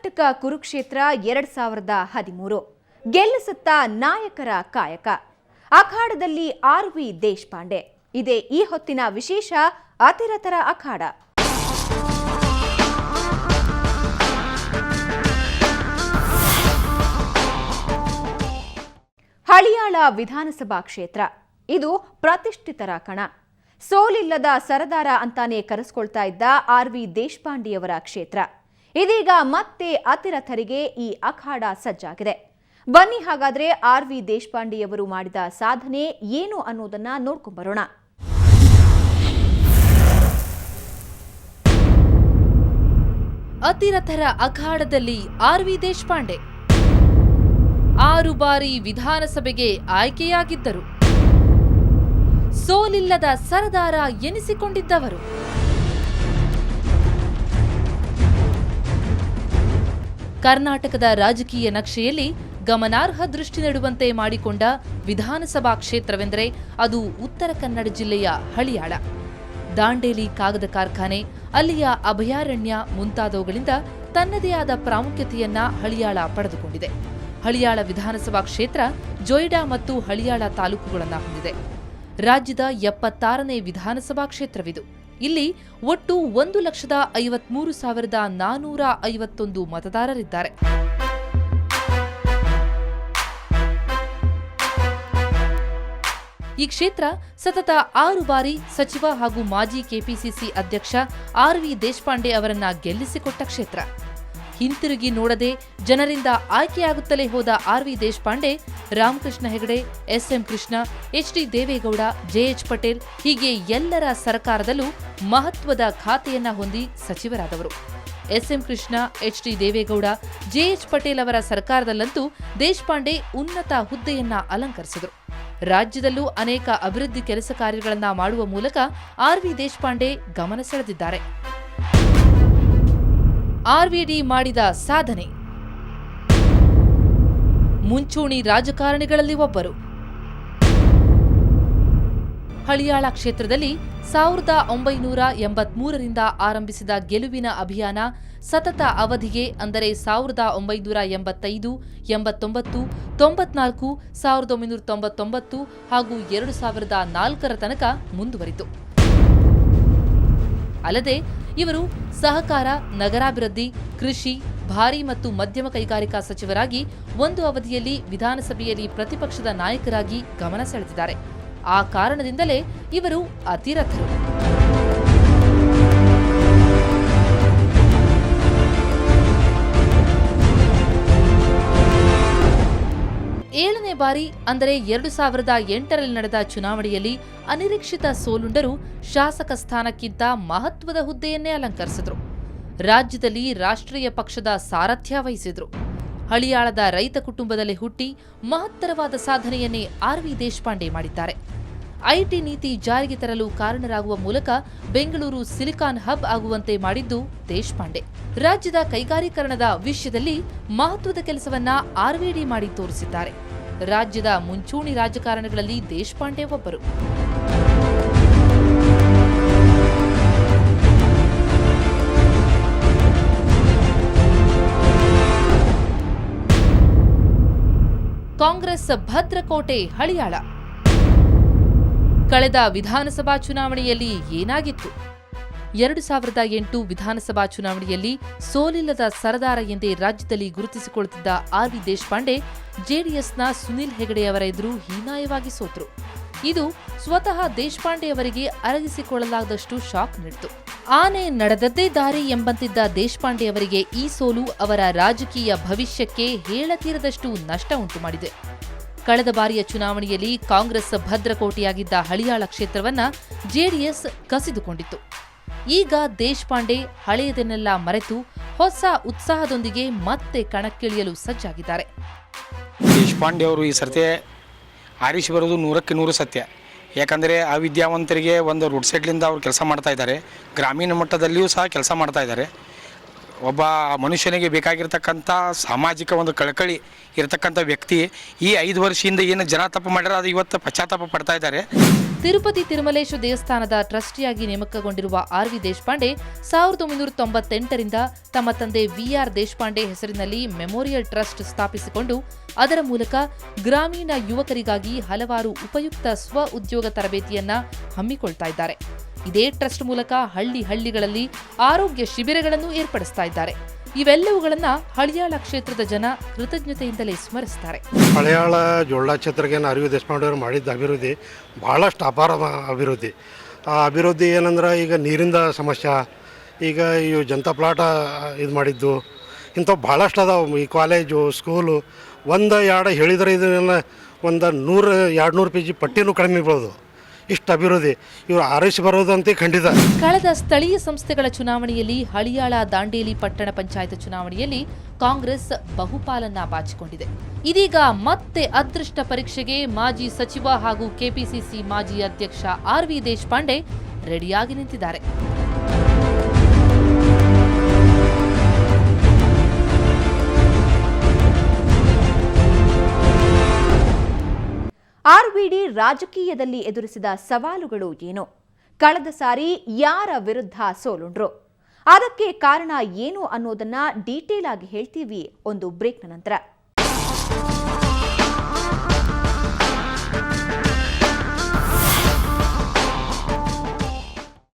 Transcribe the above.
ಕರ್ನಾಟಕ ಕುರುಕ್ಷೇತ್ರ 2013 ಗೆಲ್ಲಿಸುತ್ತಾ ನಾಯಕರ ಕಾಯಕ ಅಖಾಡದಲ್ಲಿ ಆರ್.ವಿ. ದೇಶಪಾಂಡೆ ಇದೇ ಈ ಹೊತ್ತಿನ ವಿಶೇಷ ಅತಿರಥರ ಅಖಾಡ. ಹಳಿಯಾಳ ವಿಧಾನಸಭಾ ಕ್ಷೇತ್ರ ಇದು ಪ್ರತಿಷ್ಠಿತರ ಕಣ. ಸೋಲಿಲ್ಲದ ಸರದಾರ ಅಂತಾನೆ ಕರೆಸಿಕೊಳ್ತಾ ಇದ್ದ ಆರ್.ವಿ. ದೇಶಪಾಂಡೆಯವರ ಕ್ಷೇತ್ರ ಇದೀಗ ಮತ್ತೆ ಅತಿರಥರಿಗೆ ಈ ಅಖಾಡ ಸಜ್ಜಾಗಿದೆ. ಬನ್ನಿ ಹಾಗಾದ್ರೆ ಆರ್.ವಿ. ದೇಶಪಾಂಡೆಯವರು ಮಾಡಿದ ಸಾಧನೆ ಏನು ಅನ್ನೋದನ್ನ ನೋಡ್ಕೊಂಡ್ಬರೋಣ. ಅತಿರಥರ ಅಖಾಡದಲ್ಲಿ ಆರ್.ವಿ. ದೇಶಪಾಂಡೆ 6 ಬಾರಿ ವಿಧಾನಸಭೆಗೆ ಆಯ್ಕೆಯಾಗಿದ್ದರು. ಸೋಲಿಲ್ಲದ ಸರದಾರ ಎನಿಸಿಕೊಂಡಿದ್ದವರು. ಕರ್ನಾಟಕದ ರಾಜಕೀಯ ನಕ್ಷೆಯಲ್ಲಿ ಗಮನಾರ್ಹ ದೃಷ್ಟಿ ನೆಡುವಂತೆ ಮಾಡಿಕೊಂಡ ವಿಧಾನಸಭಾ ಕ್ಷೇತ್ರವೆಂದರೆ ಅದು ಉತ್ತರ ಕನ್ನಡ ಜಿಲ್ಲೆಯ ಹಳಿಯಾಳ. ದಾಂಡೇಲಿ ಕಾಗದ ಕಾರ್ಖಾನೆ, ಅಲ್ಲಿಯ ಅಭಯಾರಣ್ಯ ಮುಂತಾದವುಗಳಿಂದ ತನ್ನದೇ ಆದ ಪ್ರಾಮುಖ್ಯತೆಯನ್ನ ಹಳಿಯಾಳ ಪಡೆದುಕೊಂಡಿದೆ. ಹಳಿಯಾಳ ವಿಧಾನಸಭಾ ಕ್ಷೇತ್ರ ಜೊಯ್ಡಾ ಮತ್ತು ಹಳಿಯಾಳ ತಾಲೂಕುಗಳನ್ನು ಹೊಂದಿದೆ. ರಾಜ್ಯದ 76ನೇ ವಿಧಾನಸಭಾ ಕ್ಷೇತ್ರವಿದು. ಇಲ್ಲಿ ಒಟ್ಟು 1,53,451 ಮತದಾರರಿದ್ದಾರೆ. ಈ ಕ್ಷೇತ್ರ ಸತತ 6 ಬಾರಿ ಸಚಿವ ಹಾಗೂ ಮಾಜಿ ಕೆಪಿಸಿಸಿ ಅಧ್ಯಕ್ಷ ಆರ್.ವಿ. ದೇಶಪಾಂಡೆ ಅವರನ್ನ ಗೆಲ್ಲಿಸಿಕೊಟ್ಟ ಕ್ಷೇತ್ರ. ಹಿಂತಿರುಗಿ ನೋಡದೆ ಜನರಿಂದ ಆಯ್ಕೆಯಾಗುತ್ತಲೇ ಹೋದ ಆರ್.ವಿ. ದೇಶಪಾಂಡೆ ರಾಮಕೃಷ್ಣ ಹೆಗಡೆ, ಎಸ್.ಎಂ. ಕೃಷ್ಣ, ಎಚ್.ಡಿ. ದೇವೇಗೌಡ, ಜೆ.ಎಚ್. ಪಟೇಲ್ ಹೀಗೆ ಎಲ್ಲರ ಸರ್ಕಾರದಲ್ಲೂ ಮಹತ್ವದ ಖಾತೆಯನ್ನ ಹೊಂದಿ ಸಚಿವರಾದವರು. ಎಸ್.ಎಂ. ಕೃಷ್ಣ, ಎಚ್.ಡಿ. ದೇವೇಗೌಡ, ಜೆ.ಎಚ್. ಪಟೇಲ್ ಅವರ ಸರ್ಕಾರದಲ್ಲಂತೂ ದೇಶಪಾಂಡೆ ಉನ್ನತ ಹುದ್ದೆಯನ್ನ ಅಲಂಕರಿಸಿದರು. ರಾಜ್ಯದಲ್ಲೂ ಅನೇಕ ಅಭಿವೃದ್ಧಿ ಕೆಲಸ ಕಾರ್ಯಗಳನ್ನ ಮಾಡುವ ಮೂಲಕ ಆರ್.ವಿ. ದೇಶಪಾಂಡೆ ಗಮನ ಸೆಳೆದಿದ್ದಾರೆ. ಆರ್.ವಿ.ಡಿ. ಮಾಡಿದ ಸಾಧನೆ. ಮುಂಚೂಣಿ ರಾಜಕಾರಣಿಗಳಲ್ಲಿ ಒಬ್ಬರು. ಹಳಿಯಾಳ ಕ್ಷೇತ್ರದಲ್ಲಿ 1983ರಿಂದ ಆರಂಭಿಸಿದ ಗೆಲುವಿನ ಅಭಿಯಾನ ಸತತ ಅವಧಿಗೆ ಅಂದರೆ 1985, 89, 94, 1999 ಹಾಗೂ 2004ರ ತನಕ ಮುಂದುವರಿತು. ಅಲ್ಲದೆ ಇವರು ಸಹಕಾರ, ನಗರಾಭಿವೃದ್ಧಿ, ಕೃಷಿ, ಭಾರಿ ಮತ್ತು ಮಧ್ಯಮ ಕೈಗಾರಿಕಾ ಸಚಿವರಾಗಿ ಒಂದು ಅವಧಿಯಲ್ಲಿ ವಿಧಾನಸಭೆಯಲ್ಲಿ ಪ್ರತಿಪಕ್ಷದ ನಾಯಕರಾಗಿ ಗಮನ ಸೆಳೆದಿದ್ದಾರೆ. ಆ ಕಾರಣದಿಂದಲೇ ಇವರು ಅತಿರಥರು. ಏಳನೇ ಬಾರಿ ಅಂದರೆ 2008ರಲ್ಲಿ ನಡೆದ ಚುನಾವಣೆಯಲ್ಲಿ ಅನಿರೀಕ್ಷಿತ ಸೋಲುಂಡರೂ ಶಾಸಕ ಸ್ಥಾನಕ್ಕಿಂತ ಮಹತ್ವದ ಹುದ್ದೆಯನ್ನೇ ಅಲಂಕರಿಸಿದ್ರು. ರಾಜ್ಯದಲ್ಲಿ ರಾಷ್ಟ್ರೀಯ ಪಕ್ಷದ ಸಾರಥ್ಯ ವಹಿಸಿದ್ರು. ಹಳಿಯಾಳದ ರೈತ ಕುಟುಂಬದಲ್ಲಿ ಹುಟ್ಟಿ ಮಹತ್ತರವಾದ ಸಾಧನೆಯನ್ನೇ ಆರ್.ವಿ. ದೇಶಪಾಂಡೆ ಮಾಡಿದ್ದಾರೆ. ಐಟಿ ನೀತಿ ಜಾರಿಗೆ ತರಲು ಕಾರಣರಾಗುವ ಮೂಲಕ ಬೆಂಗಳೂರು ಸಿಲಿಕಾನ್ ಹಬ್ ಆಗುವಂತೆ ಮಾಡಿದ್ದು ದೇಶಪಾಂಡೆ. ರಾಜ್ಯದ ಕೈಗಾರೀಕರಣದ ವಿಷಯದಲ್ಲಿ ಮಹತ್ವದ ಕೆಲಸವನ್ನ ಆರ್.ವಿ.ಡಿ. ಮಾಡಿ ತೋರಿಸಿದ್ದಾರೆ. ರಾಜ್ಯದ ಮುಂಚೂಣಿ ರಾಜಕಾರಣಿಗಳಲ್ಲಿ ದೇಶಪಾಂಡೆ ಒಬ್ಬರು. ಕಾಂಗ್ರೆಸ್ ಭದ್ರಕೋಟೆ ಹಳಿಯಾಳ. ಕಳೆದ ವಿಧಾನಸಭಾ ಚುನಾವಣೆಯಲ್ಲಿ ಏನಾಗಿತ್ತು? 2008 ವಿಧಾನಸಭಾ ಚುನಾವಣೆಯಲ್ಲಿ ಸೋಲಿಲ್ಲದ ಸರದಾರ ಎಂದೇ ರಾಜ್ಯದಲ್ಲಿ ಗುರುತಿಸಿಕೊಳ್ಳುತ್ತಿದ್ದ ಆರ್.ವಿ. ದೇಶಪಾಂಡೆ ಜೆಡಿಎಸ್ನ ಸುನಿಲ್ ಹೆಗಡೆ ಅವರ ಎದುರು ಹೀನಾಯವಾಗಿ ಸೋತರು. ಇದು ಸ್ವತಃ ದೇಶಪಾಂಡೆ ಅವರಿಗೆ ಅರಗಿಸಿಕೊಳ್ಳಲಾಗದಷ್ಟು ಶಾಕ್ ನೀಡಿತು. ಆನೆ ನಡೆದದ್ದೇ ದಾರಿ ಎಂಬಂತಿದ್ದ ದೇಶಪಾಂಡೆ ಅವರಿಗೆ ಈ ಸೋಲು ಅವರ ರಾಜಕೀಯ ಭವಿಷ್ಯಕ್ಕೆ ಹೇಳತೀರದಷ್ಟು ನಷ್ಟ ಉಂಟು ಮಾಡಿದೆ. ಕಳೆದ ಬಾರಿಯ ಚುನಾವಣೆಯಲ್ಲಿ ಕಾಂಗ್ರೆಸ್ ಭದ್ರಕೋಟೆಯಾಗಿದ್ದ ಹಳಿಯಾಳ ಕ್ಷೇತ್ರವನ್ನ ಜೆಡಿಎಸ್ ಕಸಿದುಕೊಂಡಿತ್ತು. ಈಗ ದೇಶಪಾಂಡೆ ಹಳೆಯದನ್ನೆಲ್ಲ ಮರೆತು ಹೊಸ ಉತ್ಸಾಹದೊಂದಿಗೆ ಮತ್ತೆ ಕಣಕ್ಕಿಳಿಯಲು ಸಜ್ಜಾಗಿದ್ದಾರೆ. ದೇಶಪಾಂಡೆ ಅವರು ಈ ಸರ್ತಿ ಆರಿಸಿ ಬರೋದು 100ಕ್ಕೆ 100 ಸತ್ಯ. ಯಾಕಂದರೆ ಅವಿದ್ಯಾವಂತರಿಗೆ ಒಂದು ರೋಡ್ ಸೈಡ್ಲಿಂದ ಅವರು ಕೆಲಸ ಮಾಡ್ತಾ ಇದ್ದಾರೆ. ಗ್ರಾಮೀಣ ಮಟ್ಟದಲ್ಲಿಯೂ ಸಹ ಕೆಲಸ ಮಾಡ್ತಾ ಇದ್ದಾರೆ. ಒಬ್ಬ ಮನುಷ್ಯನಿಗೆ ಬೇಕಾಗಿರ್ತಕ್ಕಂಥ ಸಾಮಾಜಿಕ ಒಂದು ಕಳಕಳಿ ಇರತಕ್ಕಂಥ ವ್ಯಕ್ತಿ. ಈ 5 ವರ್ಷದಿಂದ ಏನು ಜನ ತಪ್ಪು ಮಾಡ್ಯಾರ ಅದು ಇವತ್ತು ಪಶ್ಚಾತ್ತಾಪ ಪಡ್ತಾ ಇದ್ದಾರೆ. ತಿರುಪತಿ ತಿರುಮಲೇಶ ದೇವಸ್ಥಾನದ ಟ್ರಸ್ಟಿಯಾಗಿ ನೇಮಕಗೊಂಡಿರುವ ಆರ್.ವಿ. ದೇಶಪಾಂಡೆ 1998ರಿಂದ ತಮ್ಮ ತಂದೆ ವಿ.ಆರ್. ದೇಶಪಾಂಡೆ ಹೆಸರಿನಲ್ಲಿ ಮೆಮೋರಿಯಲ್ ಟ್ರಸ್ಟ್ ಸ್ಥಾಪಿಸಿಕೊಂಡು ಅದರ ಮೂಲಕ ಗ್ರಾಮೀಣ ಯುವಕರಿಗಾಗಿ ಹಲವಾರು ಉಪಯುಕ್ತ ಸ್ವ ಉದ್ಯೋಗ ತರಬೇತಿಯನ್ನ ಹಮ್ಮಿಕೊಳ್ತಾ ಇದ್ದಾರೆ. ಇದೇ ಟ್ರಸ್ಟ್ ಮೂಲಕ ಹಳ್ಳಿಗಳಲ್ಲಿ ಆರೋಗ್ಯ ಶಿಬಿರಗಳನ್ನು ಏರ್ಪಡಿಸ್ತಾ ಇದ್ದಾರೆ. ಇವೆಲ್ಲವುಗಳನ್ನ ಹಳಿಯಾಳ ಕ್ಷೇತ್ರದ ಜನ ಕೃತಜ್ಞತೆಯಿಂದಲೇ ಸ್ಮರಿಸ್ತಾರೆ. ಹಳಿಯಾಳ ಜೋಳ ಕ್ಷೇತ್ರಕ್ಕೆ ಆರ್.ವಿ. ದೇಶಪಾಂಡೆ ಅವರು ಮಾಡಿದ್ದ ಅಭಿವೃದ್ಧಿ ಭಾಳಷ್ಟು ಅಪಾರ ಅಭಿವೃದ್ಧಿ. ಆ ಅಭಿವೃದ್ಧಿ ಏನಂದ್ರೆ ಈಗ ನೀರಿಂದ ಸಮಸ್ಯೆ, ಈಗ ಇವು ಜನತಾ ಪ್ಲಾಟ ಇದು ಮಾಡಿದ್ದು ಇಂಥವು ಭಾಳಷ್ಟು ಅದಾವೆ. ಈ ಕಾಲೇಜು ಸ್ಕೂಲು 1-2 ಹೇಳಿದರೆ ಇದನ್ನೆಲ್ಲ 100-200 ಪೇಜಿ ಪಟ್ಟಿನೂ ಕಡಿಮೆ ಬರೋದು. ಇಷ್ಟು ಅಭಿವೃದ್ಧಿ ಇವರು ಆರೈಸಿ ಬರೋದಂತೆ ಖಂಡಿತ. ಕಳೆದ ಸ್ಥಳೀಯ ಸಂಸ್ಥೆಗಳ ಚುನಾವಣೆಯಲ್ಲಿ ಹಳಿಯಾಳ ದಾಂಡೇಲಿ ಪಟ್ಟಣ ಪಂಚಾಯತ್ ಚುನಾವಣೆಯಲ್ಲಿ ಕಾಂಗ್ರೆಸ್ ಬಹುಪಾಲನ್ನ ಬಾಚಿಕೊಂಡಿದೆ. ಇದೀಗ ಮತ್ತೆ ಅದೃಷ್ಟ ಪರೀಕ್ಷೆಗೆ ಮಾಜಿ ಸಚಿವ ಹಾಗೂ ಕೆಪಿಸಿಸಿ ಮಾಜಿ ಅಧ್ಯಕ್ಷ ಆರ್.ವಿ. ದೇಶಪಾಂಡೆ ರೆಡಿಯಾಗಿ ನಿಂತಿದ್ದಾರೆ. ಆರ್ವಿಡಿ ರಾಜಕೀಯದಲ್ಲಿ ಎದುರಿಸಿದ ಸವಾಲುಗಳು ಏನು? ಕಳೆದ ಸಾರಿ ಯಾರ ವಿರುದ್ಧ ಸೋಲುಂಡ್ರು? ಅದಕ್ಕೆ ಕಾರಣ ಏನು ಅನ್ನೋದನ್ನ ಡೀಟೇಲ್ ಆಗಿ ಹೇಳ್ತೀವಿ ಒಂದು ಬ್ರೇಕ್ನ ನಂತರ.